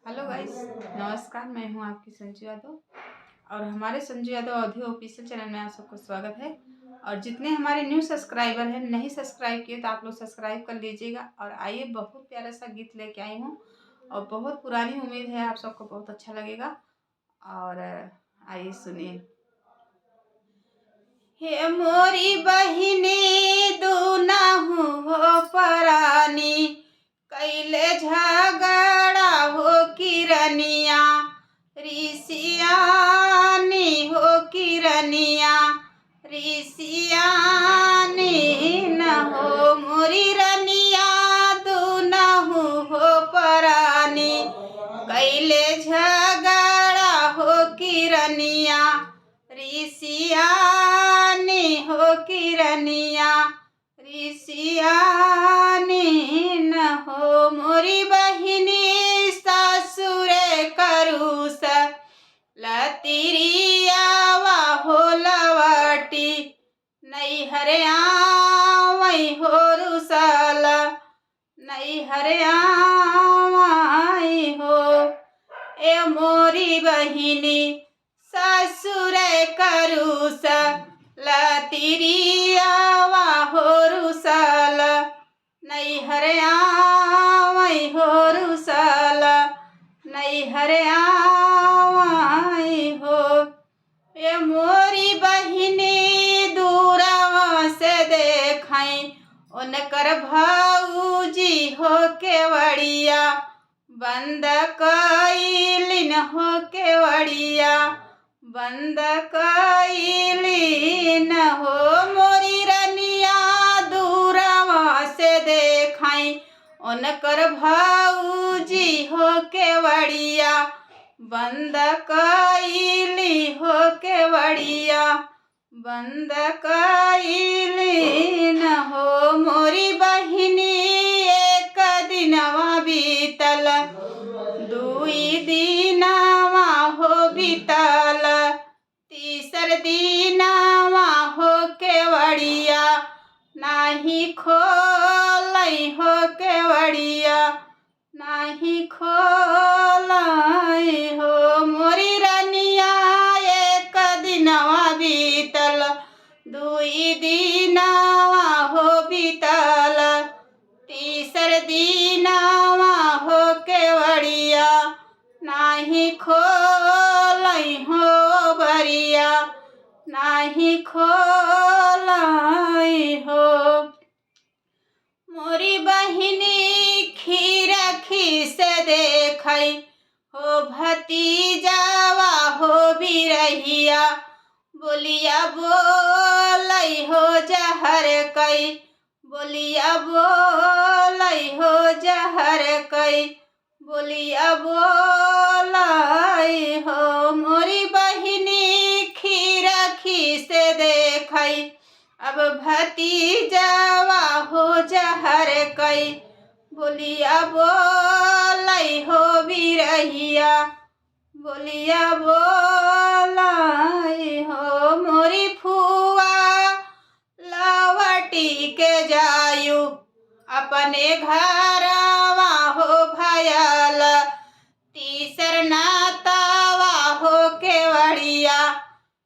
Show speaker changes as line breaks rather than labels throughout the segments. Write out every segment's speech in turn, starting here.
Hello guys, नमस्कार। मैं हूं आपकी संजू यादव और हमारे Sanju Yadav audio official channel में आप सबको स्वागत है। और जितने हमारे न्यू सब्सक्राइबर हैं, नहीं सब्सक्राइब किए तो आप लोग सब्सक्राइब कर लीजिएगा। और आइए, बहुत प्यारा सा गीत लेके आई हूँ और बहुत पुरानी उम्मीद है आप सबको बहुत अच्छा लगेगा। और आइए सुनिए। हे मोरी बहिनी दुनाहु हो परानी, कैले झगड़ा हो किरनिया, ऋषियानी हो किरनिया, ऋषियानी न हो मोरी रनिया, दुनाहु हो परानी, कैले झगड़ा हो किरनिया, ऋषियानी हो किरनिया, ऋषियानी न हो मोरी बहिनी, ससुरे करूस लतिरियावा हो लवटी, नैहर आवै हो रुसल, नैहर आवै हो। ए मोरी बहिनी ससुरे करूस लतिरियावा हो रुसल, नैहर आवै हो रुसल, नैहर आवै हो। ए मोरी बहिनी दूरवा से देखै उनकर भौजी हो केवड़िया, बंद कइलिन हो केवड़िया, बंद कइलिन हो मोरी रनिया, दूरवा से देखै उनकर भौजी हो केवड़िया, बंद कइली हो केवड़िया, बंद कइलिन हो मोरी बहिनी। एक दिनवा बीतल, दुई दिनवा हो बीतल, तीसर दिनवा हो केवड़िया, नाही खोलै हो केवड़िया, नाही खोलै हो मोरी रनिया। एक दिनवा बीतल, दुई दिनवा हो बीतल, तीसर दिनवा हो केवड़िया, नाही खोलै हो बरिया, नाही खोलै हो। मोरी बहिनी खीरखी से देखै हो भतीजावा हो बिरहिया, बोलिया बोलै हो जहर कई, बोलिया बोलै हो जहर कई, बोलिया बोलै हो मोरी बहिनी खीरखी से देखै अब भतीजावा हो जहर कई, बोलिया बोलै हो बिरहिया, बोलिया बोलै हो मोरी फुआ लवटी के जायु, अपने घरवा हो भयल, तीसर नातावा हो केवड़िया,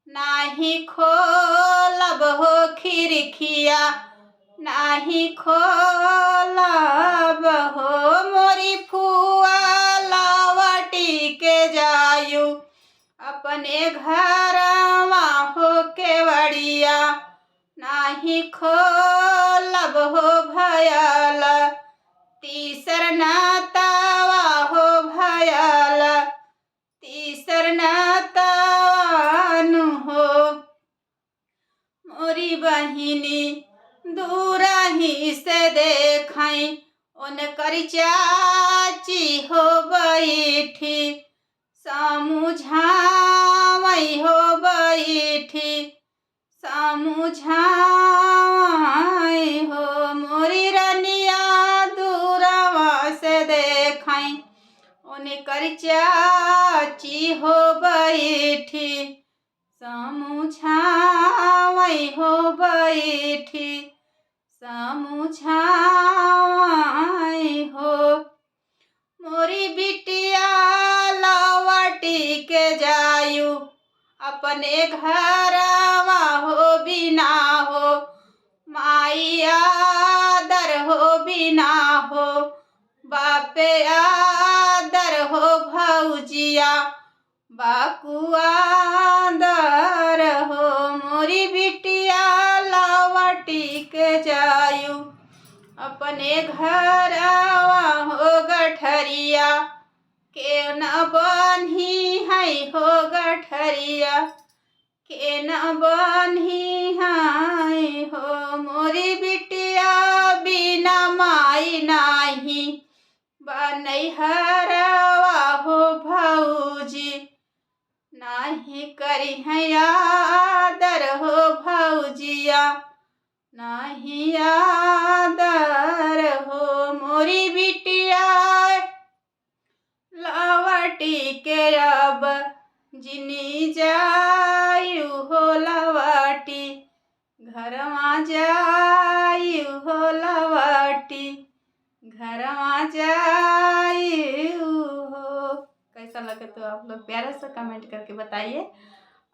नाही खोलब हो खिड़किया, नाही खोलब हो मोरी फुआ लवटी के जायु, अपने घरवा हो केवड़िया, नाही खोलब हो भयल, तीसर नातावा हो भयल, तीसर नातावन हो। मोरी बहिनी दूरही से देखै उनकर चाची हो बैठी, समझावै हो बैठी, समझावै हो मोरी रनिया, दूरवा से देखै उनकर चाची हो बैठी, समझावै हो बैठी, समझावै हो। मोरी बिटिया अपने घरवा हो बिना हो माई आदर हो बिना हो बापे आदर हो भौजिया बाकुआ आदर हो मोरी बिटिया लवटी के जायु अपने घरवा हो गठरिया के न बन्ही है हो गठरिया के न बन्ही है हो मोरी बिटिया बिना माई नाही बनई हरवा हो भौजी नाही करी है आदर हो भौजिया नाही आदर हो मोरी बिटिया लवटी के अब जिनी जायु हो लवटी घरवा जायु हो लवटी घरवा जायु हो। कैसा लगे तो आप लोग प्यारा सा कमेंट करके बताइए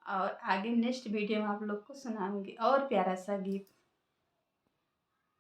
और आगे नेक्स्ट वीडियो में आप लोग को सुनाऊंगी और प्यारा सा गीत।